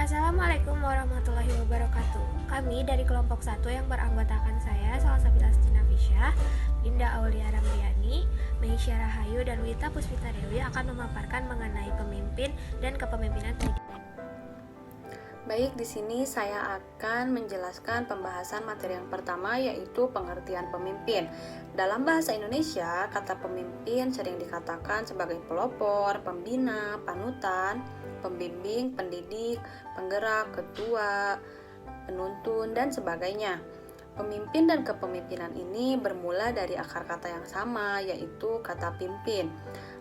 Assalamualaikum warahmatullahi wabarakatuh. Kami dari kelompok 1 yang beranggotakan saya, Salsabila Stinafisya, Dinda Aulia Ramliani, Meisya Rahayu, dan Wita Puspita Dewi akan memaparkan mengenai pemimpin dan kepemimpinan pendidikan. Baik, di sini saya akan menjelaskan pembahasan materi yang pertama, yaitu pengertian pemimpin. Dalam bahasa Indonesia, kata pemimpin sering dikatakan sebagai pelopor, pembina, panutan, pembimbing, pendidik, penggerak, ketua, penuntun, dan sebagainya. Pemimpin dan kepemimpinan ini bermula dari akar kata yang sama, yaitu kata pimpin.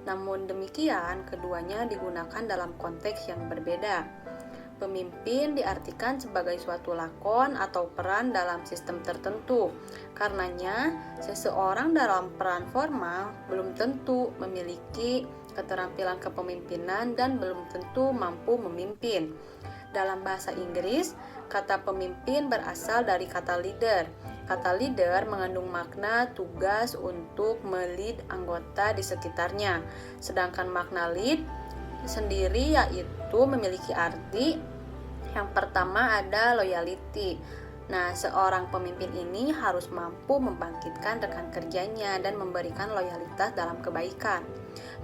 Namun demikian, keduanya digunakan dalam konteks yang berbeda. Pemimpin diartikan sebagai suatu lakon atau peran dalam sistem tertentu. Karenanya, seseorang dalam peran formal belum tentu memiliki keterampilan kepemimpinan dan belum tentu mampu memimpin. Dalam bahasa Inggris, kata pemimpin berasal dari kata leader. Kata leader mengandung makna tugas untuk melid anggota di sekitarnya. Sedangkan makna lead sendiri yaitu memiliki arti yang pertama ada loyalty. Nah, seorang pemimpin ini harus mampu membangkitkan rekan kerjanya dan memberikan loyalitas dalam kebaikan.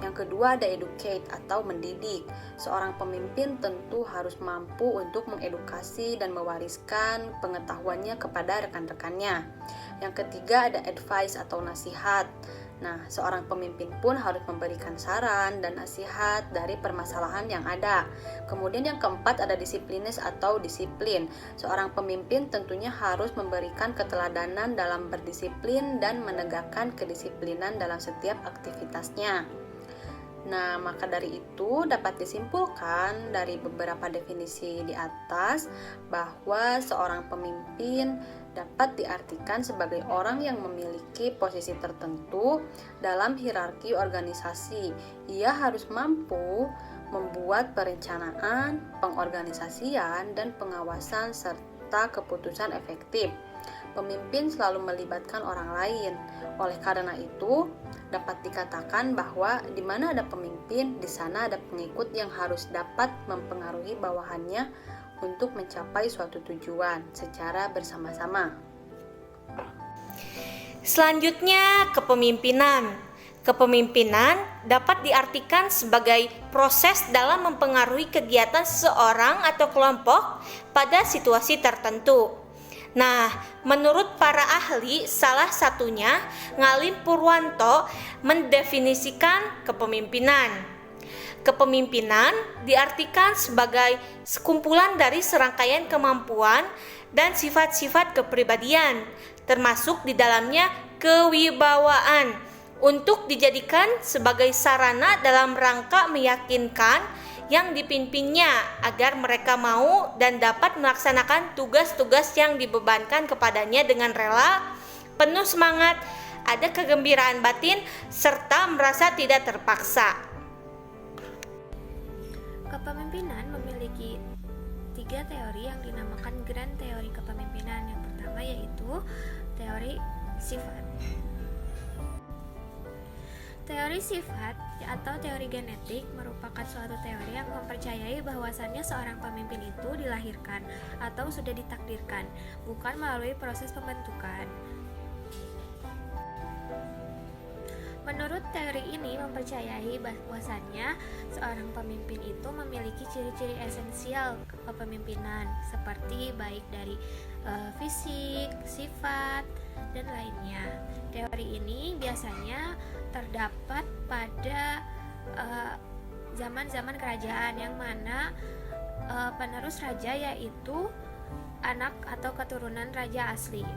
Yang kedua ada educate atau mendidik. Seorang pemimpin tentu harus mampu untuk mengedukasi dan mewariskan pengetahuannya kepada rekan-rekannya. Yang ketiga ada advice atau nasihat. Nah, seorang pemimpin pun harus memberikan saran dan nasihat dari permasalahan yang ada. Kemudian yang keempat ada disiplinis atau disiplin. Seorang pemimpin tentunya harus memberikan keteladanan dalam berdisiplin dan menegakkan kedisiplinan dalam setiap aktivitasnya. Nah, maka dari itu dapat disimpulkan dari beberapa definisi di atas bahwa seorang pemimpin dapat diartikan sebagai orang yang memiliki posisi tertentu dalam hierarki organisasi. Ia harus mampu membuat perencanaan, pengorganisasian, dan pengawasan serta keputusan efektif. Pemimpin selalu melibatkan orang lain. Oleh karena itu, dapat dikatakan bahwa di mana ada pemimpin, di sana ada pengikut yang harus dapat mempengaruhi bawahannya untuk mencapai suatu tujuan secara bersama-sama. Selanjutnya, kepemimpinan. Kepemimpinan dapat diartikan sebagai proses dalam mempengaruhi kegiatan seseorang atau kelompok pada situasi tertentu. Nah, menurut para ahli, salah satunya Ngalim Purwanto mendefinisikan kepemimpinan. Kepemimpinan diartikan sebagai sekumpulan dari serangkaian kemampuan dan sifat-sifat kepribadian, termasuk di dalamnya kewibawaan, untuk dijadikan sebagai sarana dalam rangka meyakinkan yang dipimpinnya agar mereka mau dan dapat melaksanakan tugas-tugas yang dibebankan kepadanya dengan rela, penuh semangat, ada kegembiraan batin, serta merasa tidak terpaksa. Kepemimpinan memiliki 3 teori yang dinamakan Grand Teori Kepemimpinan. Yang pertama yaitu teori sifat. Teori sifat atau teori genetik merupakan suatu teori yang mempercayai bahwasannya seorang pemimpin itu dilahirkan atau sudah ditakdirkan, bukan melalui proses pembentukan. Menurut teori ini mempercayai bahwasannya seorang pemimpin itu memiliki ciri-ciri esensial kepemimpinan seperti baik dari fisik, sifat, dan lainnya. Teori ini biasanya terdapat pada zaman-zaman kerajaan yang mana penerus raja yaitu anak atau keturunan raja asli.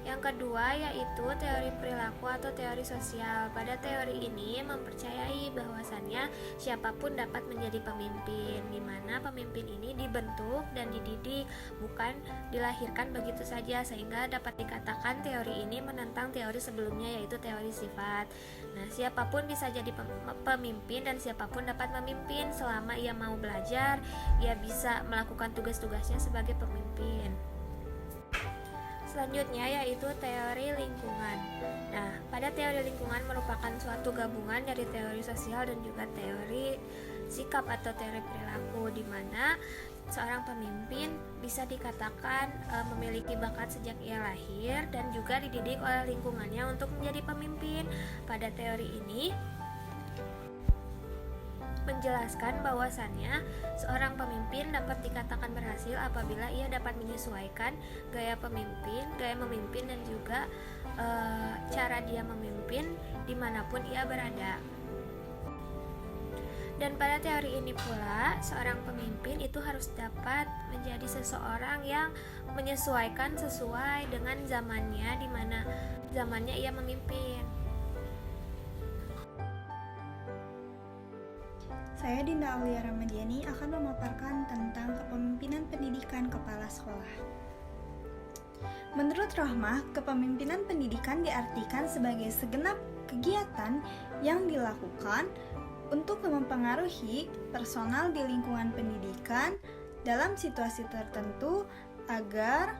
Yang kedua yaitu teori perilaku atau teori sosial. Pada teori ini mempercayai bahwasannya siapapun dapat menjadi pemimpin, di mana pemimpin ini dibentuk dan dididik, bukan dilahirkan begitu saja, sehingga dapat dikatakan teori ini menentang teori sebelumnya yaitu teori sifat. Nah, siapapun bisa jadi pemimpin dan siapapun dapat memimpin selama ia mau belajar, ia bisa melakukan tugas-tugasnya sebagai pemimpin. Selanjutnya yaitu teori lingkungan. Nah, pada teori lingkungan merupakan suatu gabungan dari teori sosial dan juga teori sikap atau teori perilaku, di mana seorang pemimpin bisa dikatakan memiliki bakat sejak ia lahir dan juga dididik oleh lingkungannya untuk menjadi pemimpin. Pada teori ini menjelaskan bahwasannya seorang pemimpin dapat dikatakan berhasil apabila ia dapat menyesuaikan gaya memimpin dan juga cara dia memimpin dimanapun ia berada. Dan pada teori ini pula, seorang pemimpin itu harus dapat menjadi seseorang yang menyesuaikan sesuai dengan zamannya, di mana zamannya ia memimpin. Saya Dinda Aulia Ramadiani akan memaparkan tentang kepemimpinan pendidikan kepala sekolah. Menurut Rohmah, kepemimpinan pendidikan diartikan sebagai segenap kegiatan yang dilakukan untuk mempengaruhi personal di lingkungan pendidikan dalam situasi tertentu agar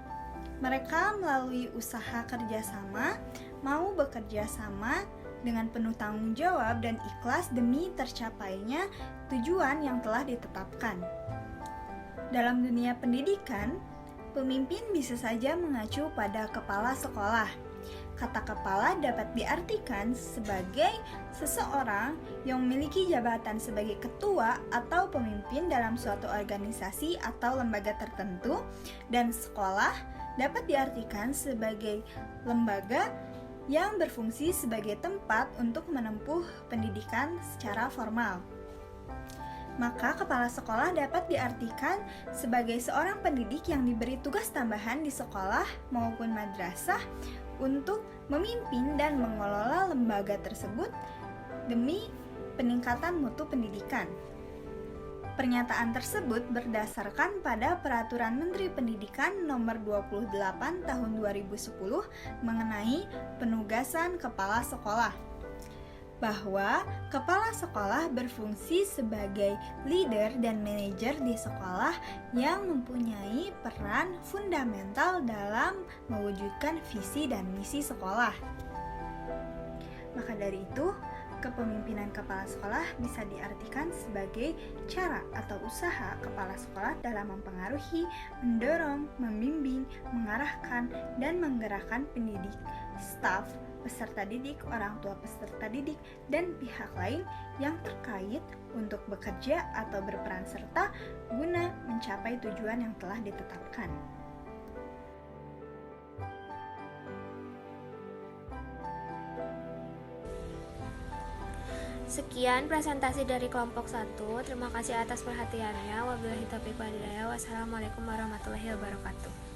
mereka melalui usaha kerjasama mau bekerja sama dengan penuh tanggung jawab dan ikhlas demi tercapainya tujuan yang telah ditetapkan. Dalam dunia pendidikan, pemimpin bisa saja mengacu pada kepala sekolah. Kata kepala dapat diartikan sebagai seseorang yang memiliki jabatan sebagai ketua atau pemimpin dalam suatu organisasi atau lembaga tertentu, dan sekolah dapat diartikan sebagai lembaga yang berfungsi sebagai tempat untuk menempuh pendidikan secara formal. Maka kepala sekolah dapat diartikan sebagai seorang pendidik yang diberi tugas tambahan di sekolah maupun madrasah untuk memimpin dan mengelola lembaga tersebut demi peningkatan mutu pendidikan. Pernyataan tersebut berdasarkan pada Peraturan Menteri Pendidikan Nomor 28 Tahun 2010 mengenai penugasan kepala sekolah, bahwa kepala sekolah berfungsi sebagai leader dan manajer di sekolah yang mempunyai peran fundamental dalam mewujudkan visi dan misi sekolah. Maka dari itu, kepemimpinan kepala sekolah bisa diartikan sebagai cara atau usaha kepala sekolah dalam mempengaruhi, mendorong, membimbing, mengarahkan, dan menggerakkan pendidik, staf, peserta didik, orang tua peserta didik, dan pihak lain yang terkait untuk bekerja atau berperan serta guna mencapai tujuan yang telah ditetapkan. Sekian presentasi dari kelompok 1. Terima kasih atas perhatiannya. Wabillahi taufiq wal hidayah. Wassalamualaikum warahmatullahi wabarakatuh.